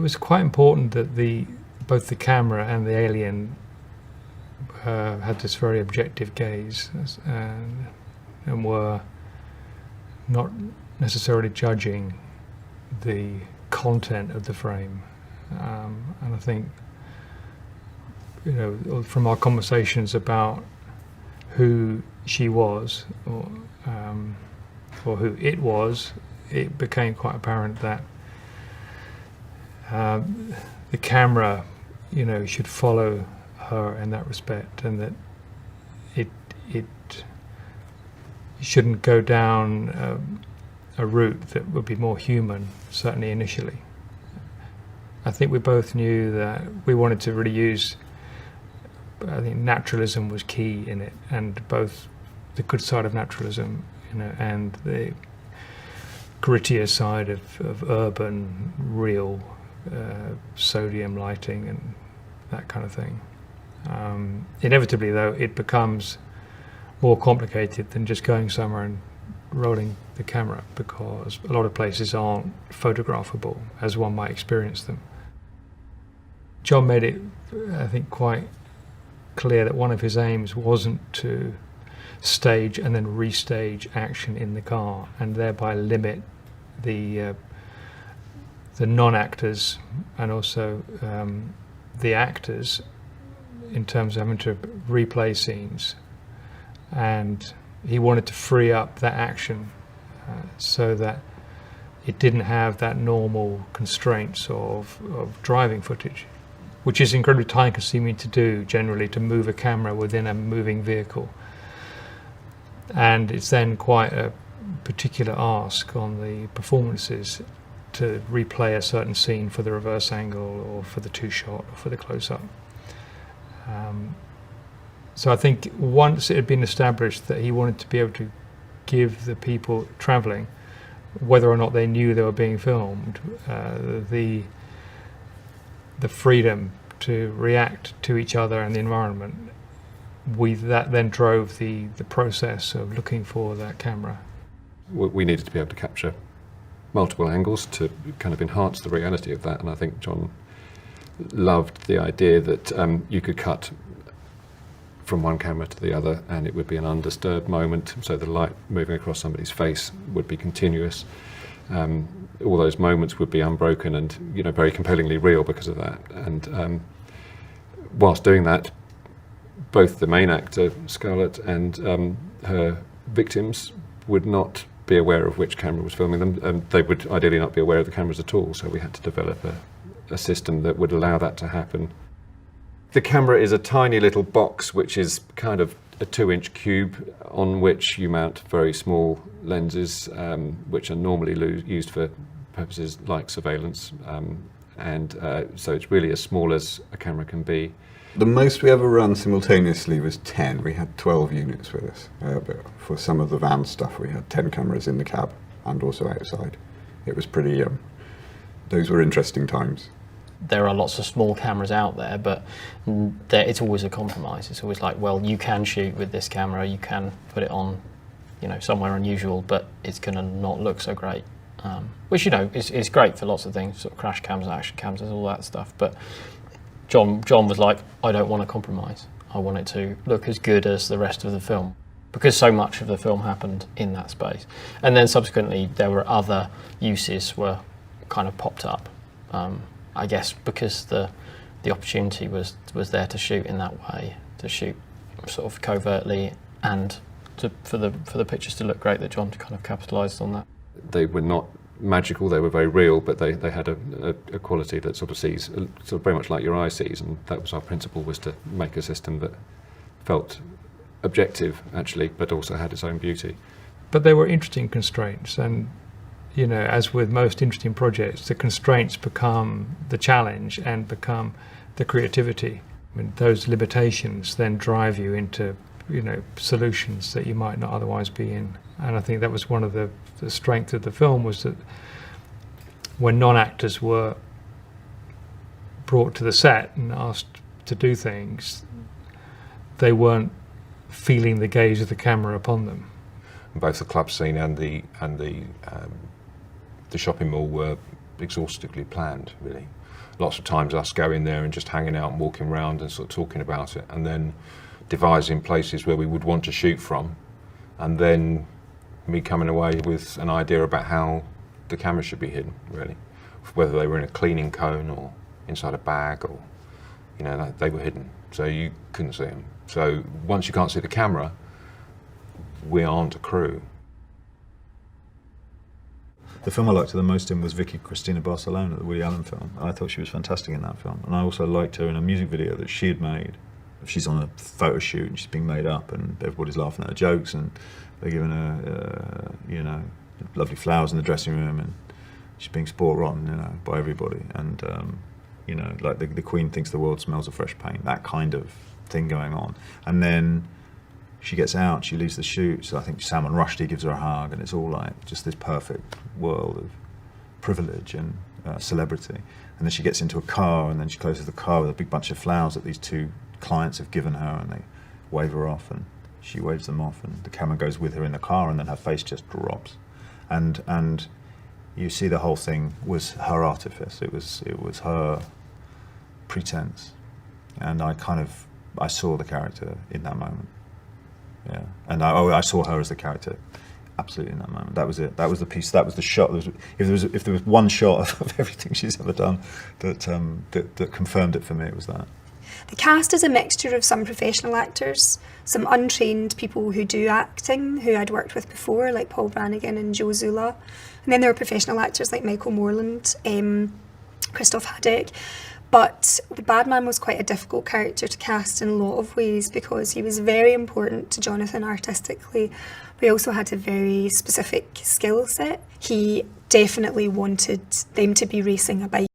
was quite important that both the camera and the alien had this very objective gaze and were not necessarily judging the content of the frame. And I think, from our conversations about who she was or who it was, it became quite apparent that the camera, should follow her in that respect, and that it shouldn't go down a route that would be more human, certainly initially. I think we both knew that we wanted to really use, I think naturalism was key in it, and both the good side of naturalism, and the grittier side of urban, real sodium lighting and that kind of thing. Inevitably, though, it becomes more complicated than just going somewhere and rolling the camera, because a lot of places aren't photographable as one might experience them. John made it, I think, quite clear that one of his aims wasn't to stage and then restage action in the car and thereby limit the non-actors and also the actors in terms of having to replay scenes. And he wanted to free up that action so that it didn't have that normal constraints of driving footage, which is incredibly time consuming to do generally, to move a camera within a moving vehicle. And it's then quite a particular ask on the performances to replay a certain scene for the reverse angle or for the two shot or for the close-up. So I think once it had been established that he wanted to be able to give the people travelling, whether or not they knew they were being filmed, the freedom to react to each other and the environment, that then drove the process of looking for that camera. We needed to be able to capture multiple angles to kind of enhance the reality of that, and I think John loved the idea that you could cut from one camera to the other and it would be an undisturbed moment, so the light moving across somebody's face would be continuous. All those moments would be unbroken and very compellingly real because of that. And whilst doing that, both the main actor, Scarlett, and her victims would not be aware of which camera was filming them. They would ideally not be aware of the cameras at all, so we had to develop a system that would allow that to happen. The camera is a tiny little box which is kind of a 2-inch cube on which you mount very small lenses which are normally used for purposes like surveillance, so it's really as small as a camera can be. The most we ever run simultaneously was 10. We had 12 units with us, but for some of the van stuff we had 10 cameras in the cab and also outside. It was pretty, those were interesting times. There are lots of small cameras out there, but it's always a compromise. It's always like, well, you can shoot with this camera, you can put it on, somewhere unusual, but it's going to not look so great. Which, is great for lots of things, sort of crash cams, action cams, all that stuff. But John was like, I don't want to compromise. I want it to look as good as the rest of the film, because so much of the film happened in that space. And then subsequently, there were other uses were kind of popped up. I guess because the opportunity was there to shoot in that way, to shoot sort of covertly, and for the pictures to look great, that John kind of capitalised on that. They were not magical, they were very real, but they had a quality that sort of sees, sort of very much like your eye sees, and that was our principle, was to make a system that felt objective actually, but also had its own beauty. But they were interesting constraints, and as with most interesting projects, the constraints become the challenge and become the creativity. I mean, those limitations then drive you into, solutions that you might not otherwise be in. And I think that was one of the strengths of the film, was that when non-actors were brought to the set and asked to do things, they weren't feeling the gaze of the camera upon them. Both the club scene and the shopping mall were exhaustively planned, really. lots of times us going there and just hanging out and walking around and sort of talking about it, and then devising places where we would want to shoot from, and then me coming away with an idea about how the camera should be hidden, really. Whether they were in a cleaning cone or inside a bag, or, you know, they were hidden, so you couldn't see them. So once you can't see the camera, we aren't a crew. The film I liked her the most in was Vicky Cristina Barcelona, the Woody Allen film. I thought she was fantastic in that film. And I also liked her in a music video that she had made. She's on a photo shoot and she's being made up and everybody's laughing at her jokes and they're giving her, you know, lovely flowers in the dressing room and she's being sport rotten, you know, by everybody. And, you know, like the Queen thinks the world smells of fresh paint, that kind of thing going on. And then she gets out, she leaves the shoot, so I think Salman Rushdie gives her a hug, and it's all like just this perfect world of privilege and celebrity. And then she gets into a car, and then she closes the car with a big bunch of flowers that these two clients have given her, and they wave her off, and she waves them off, and the camera goes with her in the car, and then her face just drops. And you see the whole thing was her artifice, it was her pretense. And I saw the character in that moment. Yeah, and I saw her as the character, absolutely in that moment. That was it. That was the piece. That was the shot. If there was one shot of everything she's ever done that confirmed it for me, it was that. The cast is a mixture of some professional actors, some untrained people who do acting, who I'd worked with before, like Paul Brannigan and Joe Zula, and then there were professional actors like Michael Moreland, Christoph Hadek. But the bad man was quite a difficult character to cast in a lot of ways because he was very important to Jonathan artistically. We also had a very specific skill set. He definitely wanted them to be racing a bike.